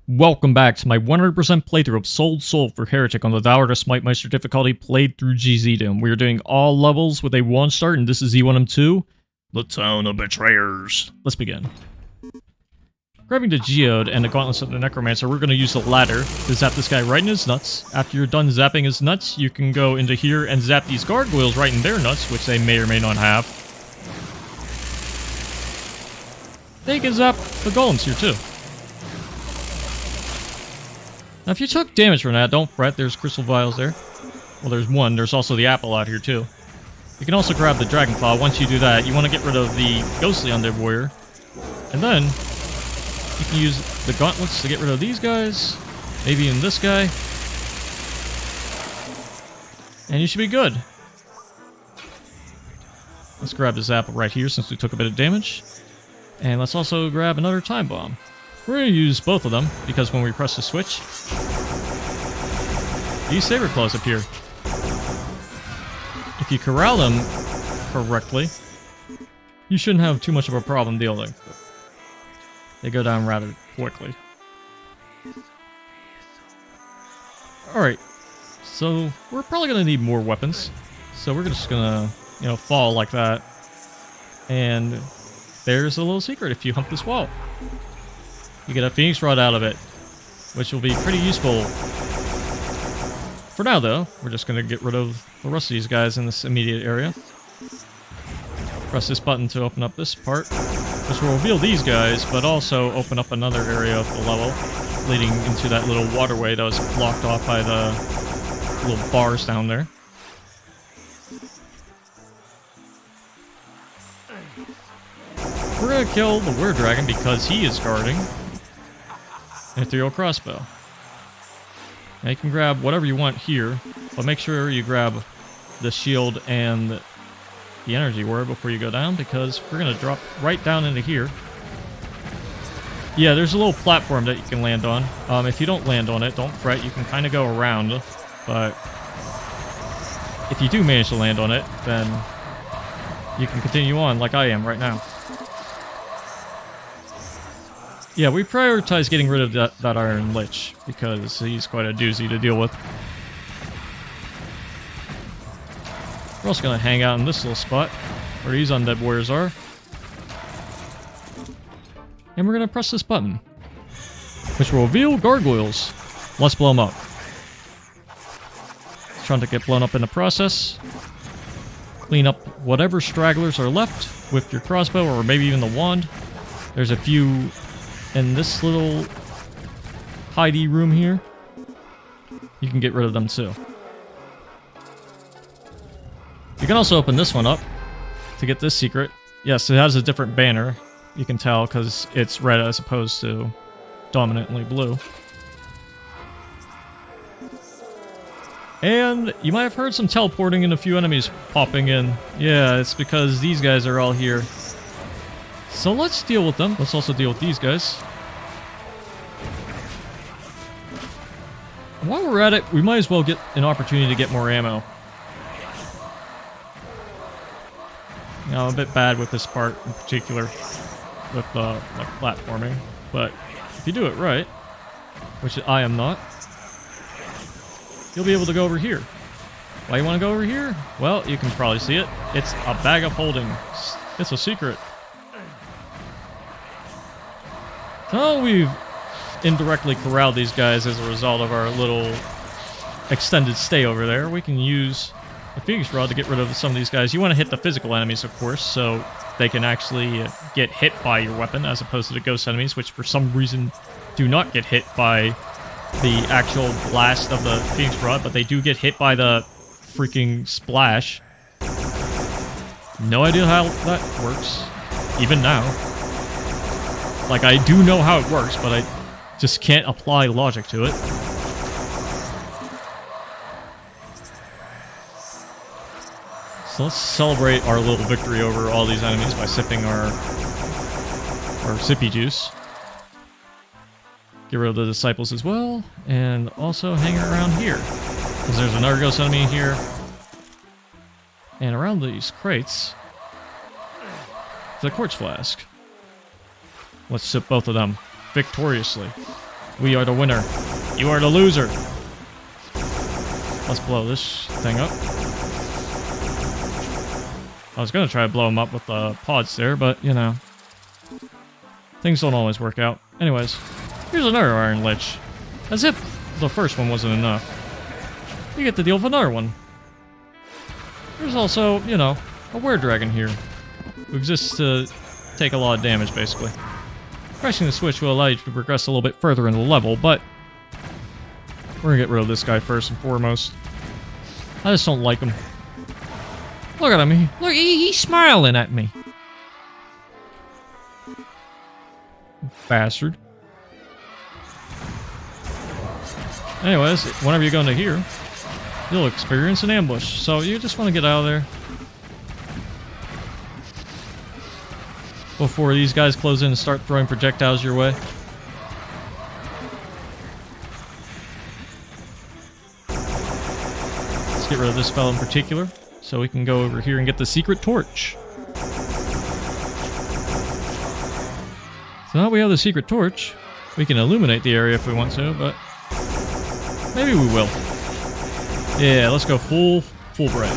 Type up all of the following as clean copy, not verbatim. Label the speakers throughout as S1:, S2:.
S1: Welcome back to my 100% playthrough of Soul for Heretic on the Dower to Smite-Meister difficulty played through GZDoom. We are doing all levels with a 1 start, and this is E1M2, the Town of Betrayers. Let's begin. Grabbing the Geode and the Gauntlets of the Necromancer, we're going to use the ladder to zap this guy right in his nuts. After you're done zapping his nuts, you can go into here and zap these gargoyles right in their nuts, which they may or may not have. They can zap the golems here too. Now, if you took damage from that, don't fret, there's crystal vials there. Well, there's one, there's also the apple out here too. You can also grab the dragon claw. Once you do that, you want to get rid of the ghostly undead warrior. And then, you can use the gauntlets to get rid of these guys, maybe even this guy. And you should be good. Let's grab this apple right here since we took a bit of damage. And let's also grab another time bomb. We're going to use both of them, because when we press the switch, these saber claws appear. If you corral them correctly, you shouldn't have too much of a problem dealing. They go down rather quickly. Alright, so we're probably going to need more weapons. So we're just going to, fall like that. And there's a little secret if you hump this wall. You get a Phoenix Rod out of it, which will be pretty useful. For now, though, we're just going to get rid of the rest of these guys in this immediate area. Press this button to open up this part, which will reveal these guys, but also open up another area of the level, leading into that little waterway that was blocked off by the little bars down there. We're going to kill the Were Dragon because he is guarding an ethereal crossbow. Now you can grab whatever you want here, but make sure you grab the shield and the energy ward before you go down, because we're going to drop right down into here. Yeah, there's a little platform that you can land on. If you don't land on it, don't fret, you can kind of go around, but if you do manage to land on it, then you can continue on like I am right now. Yeah, we prioritize getting rid of that Iron Lich, because he's quite a doozy to deal with. We're also going to hang out in this little spot, where these undead warriors are. And we're going to press this button, which will reveal gargoyles. Let's blow them up. Trying to get blown up in the process. Clean up whatever stragglers are left with your crossbow, or maybe even the wand. There's a few in this little hidey room here. You can get rid of them too. You can also open this one up to get this secret. Yes, it has a different banner. You can tell because it's red as opposed to dominantly blue. And you might have heard some teleporting and a few enemies popping in. Yeah, it's because these guys are all here. So let's deal with them. Let's also deal with these guys. And while we're at it, we might as well get an opportunity to get more ammo. I'm a bit bad with this part in particular, with like platforming. But if you do it right, which I am not, you'll be able to go over here. Why you want to go over here? Well, you can probably see it. It's a bag of holding. It's a secret. So we've indirectly corralled these guys as a result of our little extended stay over there. We can use the Phoenix Rod to get rid of some of these guys. You want to hit the physical enemies, of course, so they can actually get hit by your weapon, as opposed to the ghost enemies, which for some reason do not get hit by the actual blast of the Phoenix Rod, but they do get hit by the freaking splash. No idea how that works, even now. Like, I do know how it works, but I just can't apply logic to it. So let's celebrate our little victory over all these enemies by sipping our sippy juice. Get rid of the disciples as well, and also hang around here, because there's another ghost enemy here. And around these crates, the quartz flask. Let's sip both of them victoriously. We are the winner. You are the loser. Let's blow this thing up. I was gonna try to blow him up with the pods there, but, you know. Things don't always work out. Anyways, here's another Iron Lich. As if the first one wasn't enough. You get to deal with another one. There's also, you know, a Were-Dragon here, who exists to take a lot of damage, basically. Pressing the switch will allow you to progress a little bit further in the level, but we're gonna get rid of this guy first and foremost. I just don't like him. Look at him. Look, he's smiling at me. Bastard. Anyways, whenever you go into here, you'll experience an ambush. So you just want to get out of there before these guys close in and start throwing projectiles your way. Let's get rid of this fellow in particular, so we can go over here and get the secret torch. So now that we have the secret torch, we can illuminate the area if we want to, but maybe we will. Yeah, let's go full bread.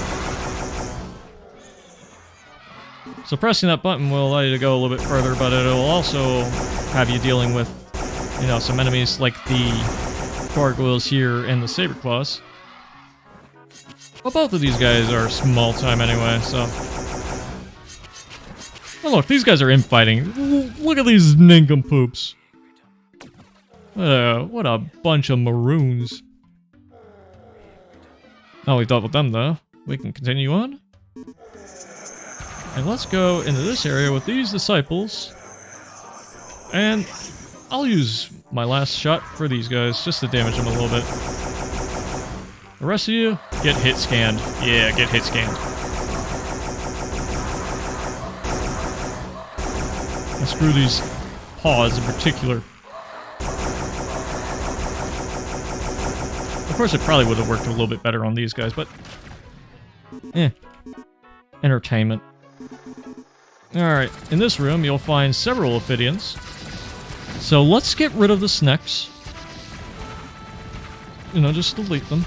S1: So pressing that button will allow you to go a little bit further, but it'll also have you dealing with, you know, some enemies like the gargoyles here and the saber claws. Well, both of these guys are small time anyway, so. Oh look, these guys are infighting. Look at these nincompoops. What a bunch of maroons. Now we've dealt with them though, we can continue on. And let's go into this area with these disciples. And I'll use my last shot for these guys, just to damage them a little bit. The rest of you, get hit scanned. Yeah, get hit scanned. And screw these paws in particular. Of course, it probably would have worked a little bit better on these guys, but entertainment. Alright, in this room you'll find several Ophidians. So let's get rid of the snecks. You know, just delete them.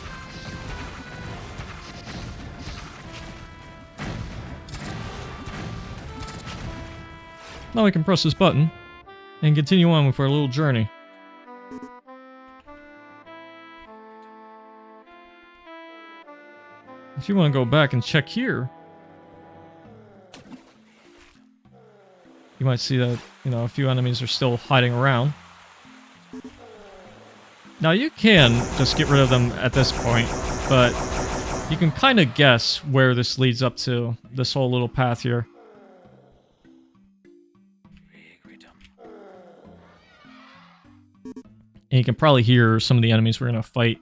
S1: Now we can press this button and continue on with our little journey. If you want to go back and check here, you might see that, you know, a few enemies are still hiding around. Now you can just get rid of them at this point, but you can kind of guess where this leads up to, this whole little path here. And you can probably hear some of the enemies we're going to fight.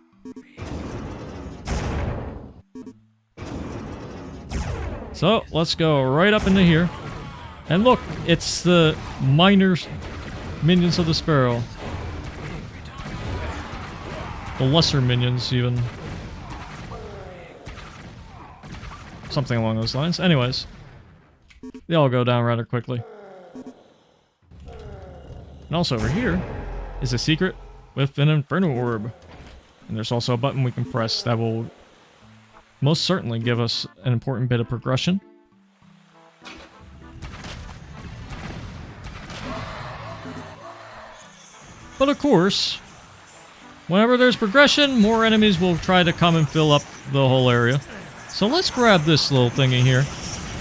S1: So, let's go right up into here. And look, it's the minor minions of the Sparrow. The lesser minions, even. Something along those lines. Anyways, they all go down rather quickly. And also over here is a secret with an Inferno Orb. And there's also a button we can press that will most certainly give us an important bit of progression. But of course, whenever there's progression, more enemies will try to come and fill up the whole area. So let's grab this little thingy here,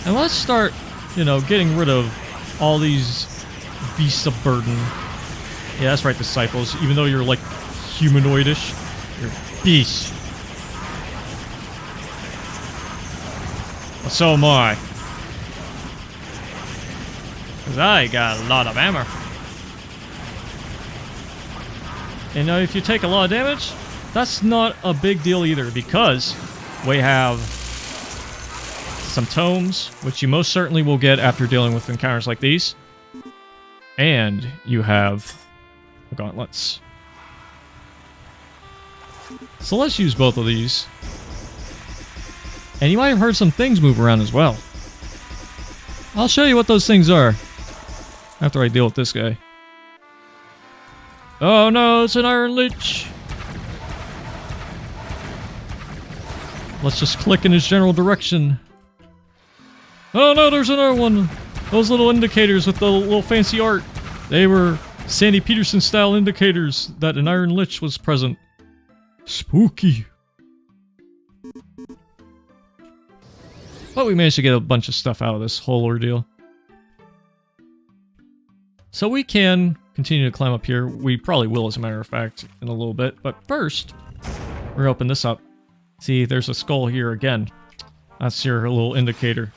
S1: and let's start, you know, getting rid of all these beasts of burden. Yeah, that's right, disciples. Even though you're like humanoidish, you're beasts. Well, so am I. 'Cause I got a lot of armor. And if you take a lot of damage, that's not a big deal either, because we have some tomes, which you most certainly will get after dealing with encounters like these. And you have gauntlets. So let's use both of these. And you might have heard some things move around as well. I'll show you what those things are after I deal with this guy. Oh no, it's an Iron Lich! Let's just click in his general direction. Oh no, there's another one! Those little indicators with the little fancy art. They were Sandy Peterson style indicators that an Iron Lich was present. Spooky. But we managed to get a bunch of stuff out of this whole ordeal. So we can continue to climb up here. We probably will, as a matter of fact, in a little bit. But first, we're gonna open this up. See, there's a skull here again. That's your little indicator.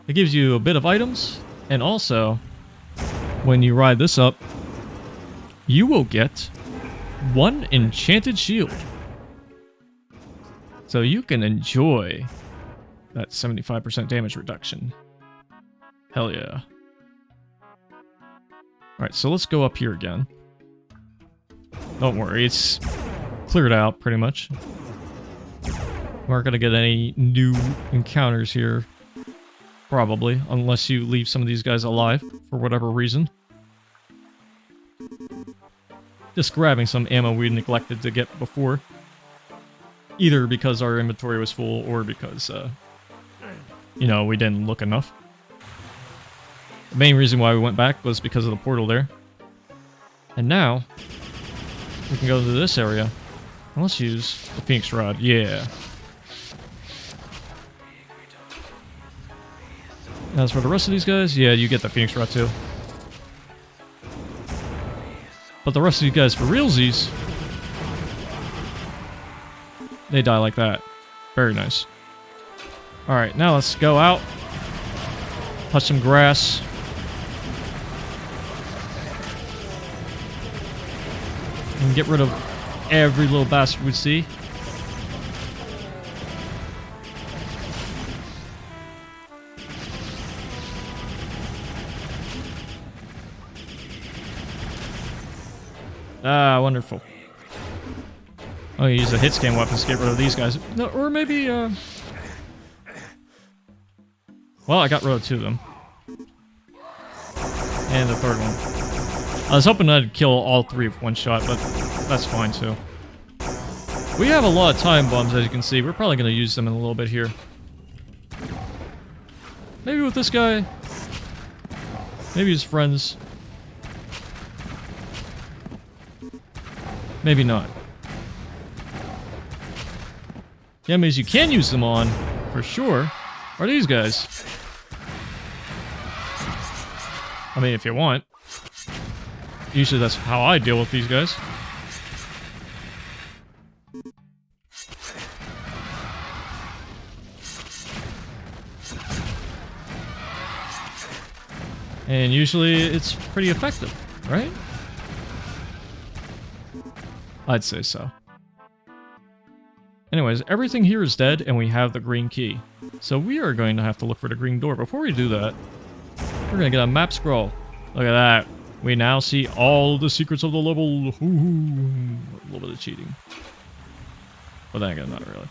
S1: It gives you a bit of items, and also, when you ride this up, you will get one enchanted shield. So you can enjoy that 75% damage reduction. Hell yeah. Alright, so let's go up here again. Don't worry, it's cleared out pretty much. We aren't going to get any new encounters here. Probably, unless you leave some of these guys alive, for whatever reason. Just grabbing some ammo we neglected to get before. Either because our inventory was full, or because, you know, we didn't look enough. The main reason why we went back was because of the portal there. And now, we can go to this area. And let's use the Phoenix Rod, yeah. As for the rest of these guys, yeah, you get the Phoenix Rod too. But the rest of you guys, for realsies, they die like that. Very nice. Alright, now let's go out. Touch some grass. And get rid of every little bastard we see. Ah, wonderful. Oh, you use a hit scan weapon to get rid of these guys. No, or maybe, well, I got rid of two of them. And the third one. I was hoping I'd kill all three with one shot, but that's fine too. We have a lot of time bombs, as you can see. We're probably going to use them in a little bit here. Maybe with this guy. Maybe his friends. Maybe not. The enemies you can use them on, for sure, are these guys. I mean, if you want. Usually that's how I deal with these guys. And usually it's pretty effective, right? I'd say so. Anyways, everything here is dead, and we have the green key. So we are going to have to look for the green door. Before we do that, we're going to get a map scroll. Look at that. We now see all the secrets of the level. Ooh, a little bit of cheating. But then again, not really.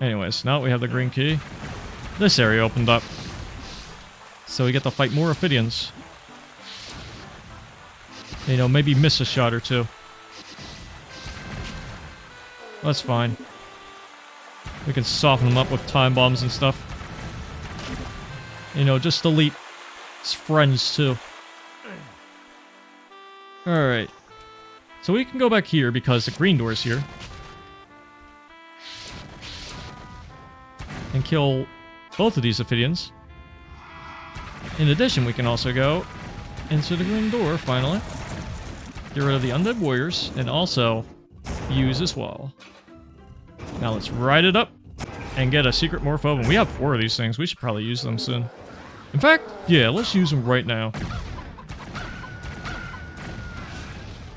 S1: Anyways, now that we have the green key, this area opened up. So we get to fight more Ophidians. You know, maybe miss a shot or two. That's fine. We can soften them up with time bombs and stuff. You know, just delete his friends too. Alright. So we can go back here because the green door is here. And kill both of these Ophidians. In addition, we can also go into the green door, finally. Get rid of the undead warriors, and also use this wall. Now let's ride it up and get a secret morphoben. We have 4 of these things. We should probably use them soon. In fact, yeah, let's use them right now.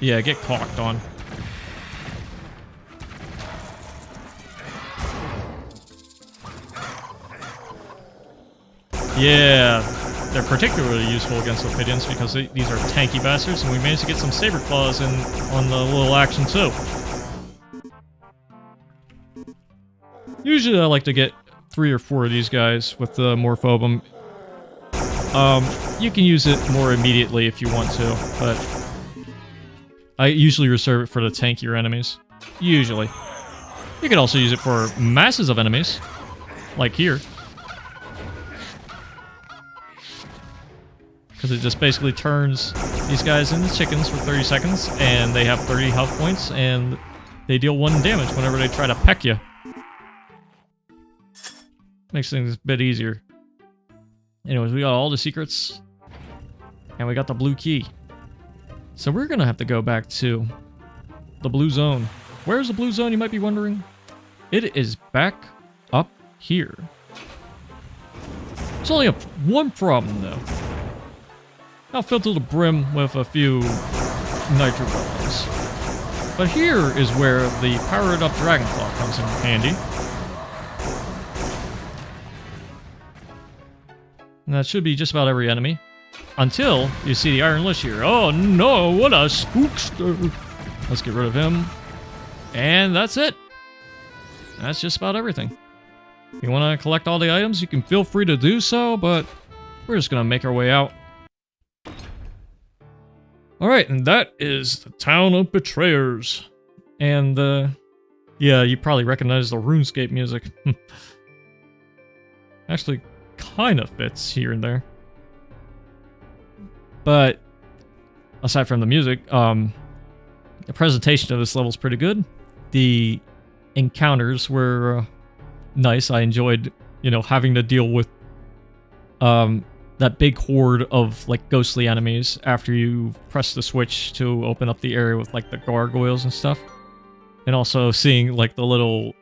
S1: Yeah, get cocked on. Yeah, they're particularly useful against Ophidians because these are tanky bastards, and we managed to get some saber claws in on the little action too. Usually I like to get 3 or 4 of these guys with the Morphobum. You can use it more immediately if you want to, but I usually reserve it for the tankier enemies. Usually. You can also use it for masses of enemies, like here. Because it just basically turns these guys into chickens for 30 seconds, and they have 30 health points, and they deal 1 damage whenever they try to peck you. Makes things a bit easier. Anyways, we got all the secrets, and we got the blue key. So we're gonna have to go back to the blue zone. Where's the blue zone, you might be wondering? It is back up here. There's only one problem, though. Now filled to the brim with a few nitro bombs. But here is where the powered up Dragon Claw comes in handy. And that should be just about every enemy. Until you see the Iron Lich here. Oh no, what a spookster! Let's get rid of him. And that's it. That's just about everything. If you want to collect all the items, you can feel free to do so, but we're just going to make our way out. Alright, and that is the Town of Betrayers. And, yeah, you probably recognize the RuneScape music. Actually, kind of fits here and there. But, aside from the music, the presentation of this level is pretty good. The encounters were nice. I enjoyed, you know, having to deal with that big horde of like ghostly enemies after you press the switch to open up the area with like the gargoyles and stuff. And also seeing like the little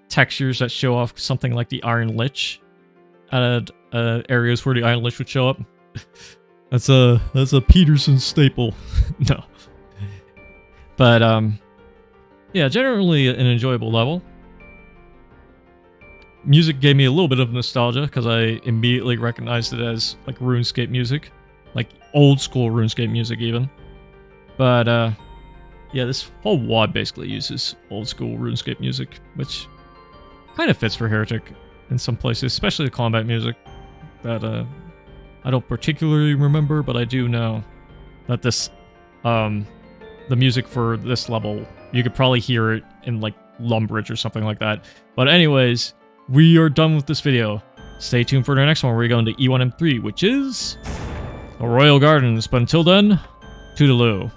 S1: textures that show off something like the Iron Lich at areas where the Iron Lich would show up. That's a Peterson staple. No. But yeah, generally an enjoyable level. Music gave me a little bit of nostalgia because I immediately recognized it as like RuneScape music, like old school RuneScape music even. But yeah, this whole WOD basically uses old school RuneScape music, which kind of fits for Heretic in some places, especially the combat music that I don't particularly remember, but I do know that this the music for this level, you could probably hear it in like Lumbridge or something like that. But anyways, we are done with this video. Stay tuned for the next one where we go into E1M2, which is the Royal Gardens. But until then, toodaloo.